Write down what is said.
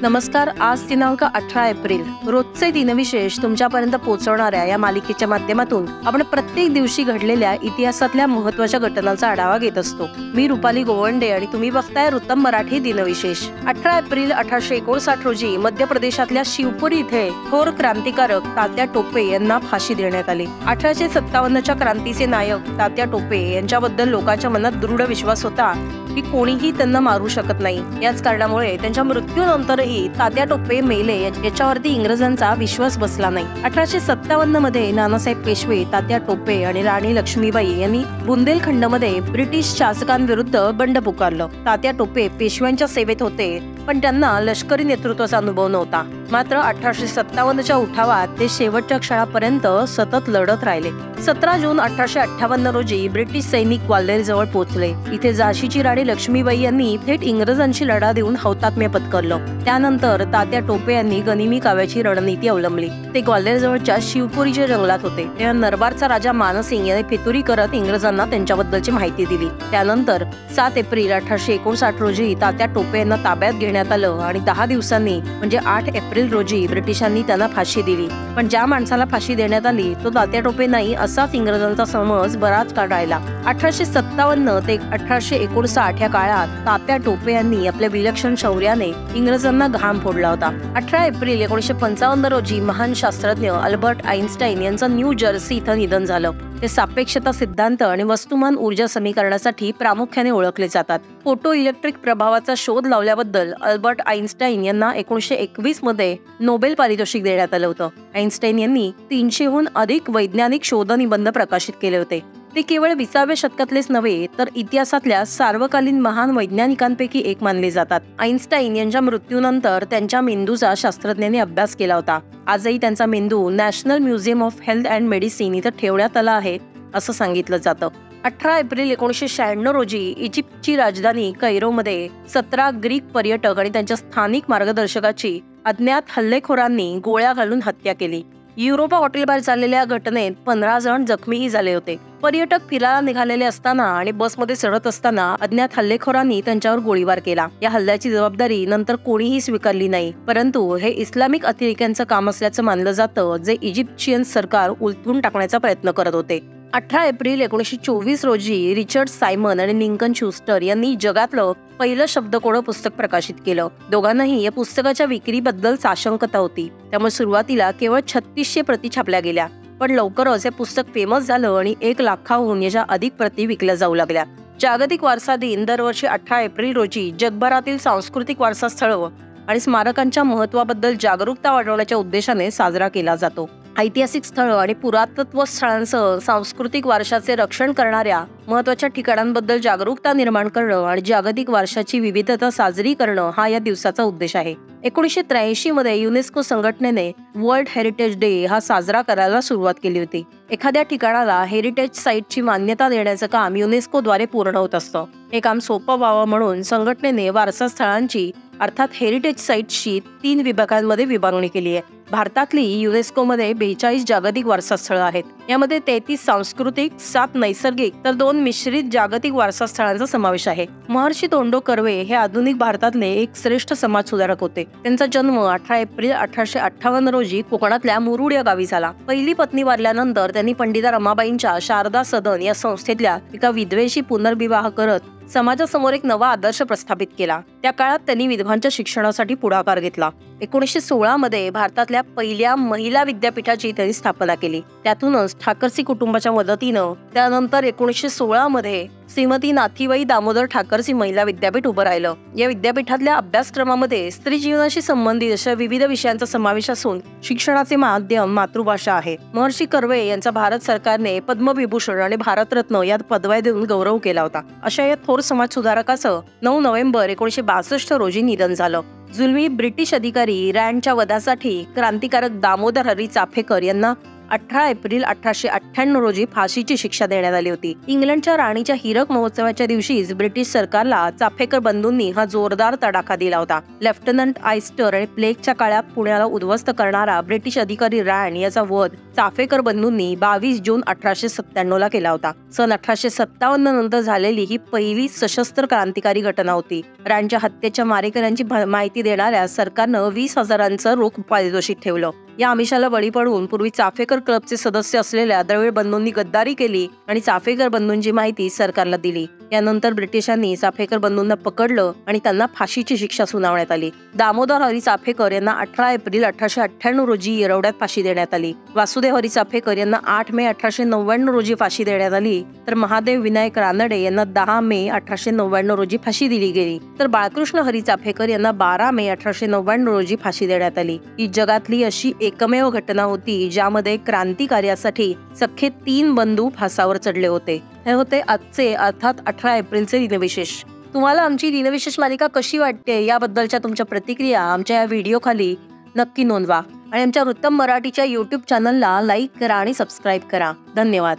नमस्कार. आज दिनांक 18 एप्रिल रोजचे दिनविशेष तुमच्यापर्यंत पोहोचवणाऱ्या या मालिकेच्या माध्यमातून आपण प्रत्येक दिवशी घडलेल्या इतिहासातल्या महत्त्वाच्या घटनांचा आढावा घेत असतो. मी रुपाली गोवंडे आणि तुम्ही बघताय वृत्तम मराठी दिनविशेष. 18 एप्रिल 1859 रोजी मध्य प्रदेशातल्या शिवपुरी इथे थोर क्रांतिकारक तात्या टोपे यांना फाशी देण्यात आली. 1857च्या क्रांतीचे नायक तात्या टोपे यांच्याबद्दल लोकांच्या मनात दृढ विश्वास होता की कोणीही त्यांना मारू शकत नाही. याच कारणामुळे त्यांच्या मृत्यूनंतरही तात्या टोपे मेले याच्यावरती इंग्रजांचा विश्वास बसला नाही. 1857 मध्ये नानासाहेब पेशवे, तात्या टोपे आणि राणी लक्ष्मीबाई यांनी बुंदेलखंडमध्ये ब्रिटिश शासकांविरुद्ध बंड पुकारलं. तात्या टोपे पेशव्यांच्या सेवेत होते, पण त्यांना लष्करी नेतृत्वाचा अनुभव नव्हता. मात्र 1857च्या उठावात ते शेवटच्या क्षणापर्यंत सतत लढत राहिले. 17 जून 1858 रोजी ब्रिटिश सैनिक ग्वाल्हेर जवळ पोहोचले. इथे झाशीची राणी लक्ष्मीबाई यांनी थेट इंग्रजांशी लढा देऊन हौतात्म्य पत्करलं. त्यानंतर तात्या टोपे यांनी गनिमी काव्याची रणनीती अवलंबली. ते ग्वाल्हेर जवळच्या शिवपुरीच्या जंगलात होते. तेव्हा नरबारचा राजा मानसिंग याने फितुरी करत इंग्रजांना त्यांच्याबद्दलची माहिती दिली. त्यानंतर 7 एप्रिल 1859 रोजी तात्या टोपे यांना ताब्यात घेण्यात आलं आणि 10 दिवसांनी म्हणजे 8 एप्रिल रोजी ब्रिटिशांनी त्यांना फाशी दिली. पण ज्या माणसाला फाशी देण्यात आली तो तात्या टोपे नाही असाच इंग्रजांचा समज बराच काळ राहिला. 1857 ते 1859 या काळात तात्या टोपे यांनी आपल्या विलक्षण शौर्याने इंग्रजांना घाम फोडला होता. 18 एप्रिल 1955 रोजी महान शास्त्रज्ञ अल्बर्ट आइन्स्टाईन यांचं न्यू जर्सी इथं निधन झालं. ते सापेक्षता सिद्धांत आणि वस्तुमान ऊर्जा समीकरणासाठी प्रामुख्याने ओळखले जातात. फोटो इलेक्ट्रिक प्रभावाचा शोध लावल्याबद्दल अल्बर्ट आइन्स्टाईन यांना 1921 मध्ये नोबेल पारितोषिक देण्यात आलं होतं. आइन्स्टाईन यांनी 300हून अधिक वैज्ञानिक शोधनिबंध प्रकाशित केले होते. ते केवळ 20व्या शतकातलेच नव्हे तर इतिहासातल्या सार्वकालीन महान वैज्ञानिकांपैकी एक मानले जातात. आइन्स्टाईन यांच्या मृत्यूनंतर त्यांच्या मेंदूचा शास्त्रज्ञांनी अभ्यास केला होता. आजही त्यांचा मेंदू national museum of health and medicine इथं ठेवण्यात आला आहे असं सांगितलं जातं. 18 एप्रिल 1996 रोजी इजिप्तची राजधानी कैरोमध्ये 17 ग्रीक पर्यटक आणि त्यांच्या स्थानिक मार्गदर्शकाची अज्ञात हल्लेखोरांनी गोळ्या घालून हत्या केली. युरोपा हॉटेलबाहेर झालेल्या घटनेत 15 जण जखमीही झाले होते. पर्यटक फिरायला निघालेले असताना आणि बसमध्ये चढत असताना अज्ञात हल्लेखोरांनी त्यांच्यावर गोळीबार केला. या हल्ल्याची जबाबदारी नंतर कोणीही स्वीकारली नाही, परंतु हे इस्लामिक अतिरेक्यांचं काम असल्याचं मानलं जातं जे इजिप्शियन सरकार उलथून टाकण्याचा प्रयत्न करत होते. 18 एप्रिल 1924 रोजी रिचर्ड सायमन आणि लिंकन शूस्टर यांनी जगातलं पहिलं शब्दकोडं पुस्तक प्रकाशित केलं. दोघांनाही या पुस्तकाच्या विक्रीबद्दल साशंकता होती, त्यामुळे सुरुवातीला केवळ 3600 प्रती छापल्या गेल्या. पण लवकरच हे पुस्तक फेमस झालं आणि 1 लाखाहून याच्या अधिक प्रती विकल्या जाऊ लागल्या. जागतिक वारसा दिन दरवर्षी 18 एप्रिल रोजी जगभरातील सांस्कृतिक वारसा स्थळं आणि स्मारकांच्या महत्त्वाबद्दल जागरूकता वाढवण्याच्या उद्देशाने साजरा केला जातो. ऐतिहासिक स्थळं आणि पुरातत्व स्थळांसह सांस्कृतिक वारशाचे रक्षण करणाऱ्या महत्त्वाच्या ठिकाणांबद्दल जागरूकता निर्माण करणं आणि जागतिक वारशाची विविधता साजरी करणं हा या दिवसाचा उद्देश आहे. 1983 मध्ये युनेस्को संघटनेने वर्ल्ड हेरिटेज डे हा साजरा करायला सुरुवात केली होती. एखाद्या ठिकाणाला हेरिटेज साईटची मान्यता देण्याचं काम युनेस्कोद्वारे पूर्ण होत असतं. हे काम सोपं व्हावं म्हणून संघटनेने वारसा स्थळांची अर्थात हेरिटेज साईट्सची 3 विभागांमध्ये विभागणी केली आहे. भारतातली युनेस्कोमध्ये 42 जागतिक वारसा स्थळं आहेत. यामध्ये 33 सांस्कृतिक, 7 नैसर्गिक तर 2 मिश्रित जागतिक वारसा स्थळांचा समावेश आहे. महर्षी धोंडो कर्वे हे आधुनिक भारतातले एक श्रेष्ठ समाज सुधारक होते. त्यांचा जन्म 18 एप्रिल 1858 रोजी कोकणातल्या मुरुड या गावी झाला. पहिली पत्नी वारल्यानंतर त्यांनी पंडिता रमाबाईंच्या शारदा सदन या संस्थेतल्या एका विधवेशी पुनर्विवाह करत समाजासमोर एक नवा आदर्श प्रस्थापित केला. त्या काळात त्यांनी विधवांच्या शिक्षणासाठी पुढाकार घेतला. 1916 मध्ये भारतातल्या पहिल्या महिला विद्यापीठाची त्यांनी स्थापना केली. त्यातूनच ठाकरसी कुटुंबाच्या मदतीनं त्यानंतर 1916 मध्ये श्रीमती नाथीबाई दामोदर ठाकरसी महिला विद्यापीठ उभं राहिलं. या विद्यापीठातल्या अभ्यासक्रमामध्ये स्त्री जीवनाशी संबंधित अशा विविध विषयांचा समावेश असून शिक्षणाचे माध्यम मातृभाषा आहे. महर्षी कर्वे यांचा भारत सरकारने पद्मविभूषण आणि भारतरत्न या पदव्या देऊन गौरव केला होता. अशा या थोर समाज सुधारकाचं 9 नोव्हेंबर 1962 रोजी निधन झालं. जुलमी ब्रिटिश अधिकारी रँडच्या वधासाठी क्रांतिकारक दामोदर हरी चाफेकर यांना 18 एप्रिल 1898 रोजी फाशीची शिक्षा देण्यात आली होती. इंग्लंडच्या राणीच्या हिरक महोत्सवाच्या दिवशीच ब्रिटिश सरकारला चाफेकर बंधूंनी हा जोरदार तडाखा दिला होता. लेफ्टनंट आयस्टर आणि प्लेगच्या काळात पुण्याला उद्ध्वस्त करणारा ब्रिटिश अधिकारी रँड याचा वध चाफेकर बंधूंनी 22 जून 1897 ला केला होता. सन 1857 नंतर झालेली ही पहिली सशस्त्र क्रांतिकारी घटना होती. रँडच्या हत्येच्या मारेकऱ्यांची माहिती देणाऱ्या सरकारनं 20,000चं रोख पारितोषिक ठेवलं. या आमिषाला बळी पडून पूर्वी चाफेकर क्लबचे सदस्य असलेल्या द्रविड बंधूंनी गद्दारी केली आणि चाफेकर बंधूंची माहिती सरकारला दिली. यानंतर ब्रिटिशांनी चाफेकर बंधूंना पकडलं आणि त्यांना फाशीची शिक्षा सुनावण्यात आली. दामोदर हरी चाफेकर यांना 18 एप्रिल 1898 रोजी येरवड्यात फाशी देण्यात आली. वासुदेव हरी चाफेकर यांना 8 मे 1899 रोजी फाशी देण्यात आली, तर महादेव विनायक रानडे यांना 10 मे 1899 रोजी फाशी दिली गेली. तर बाळकृष्ण हरी चाफेकर यांना 12 मे 1899 रोजी फाशी देण्यात आली. ही जगातली अशी एकमेव घटना होती ज्यामध्ये क्रांतिकार्यासाठी सख्खे 3 बंधू फासावर चढले होते. हे होते आजचे अर्थात 18 एप्रिलचे दिनविशेष. तुम्हाला आमची दिनविशेष मालिका कशी वाटते याबद्दलच्या तुमच्या प्रतिक्रिया आमच्या या व्हिडिओ खाली नक्की नोंदवा आणि आमच्या वृत्तम मराठीच्या YouTube चॅनलला लाईक करा आणि सबस्क्राईब करा. धन्यवाद.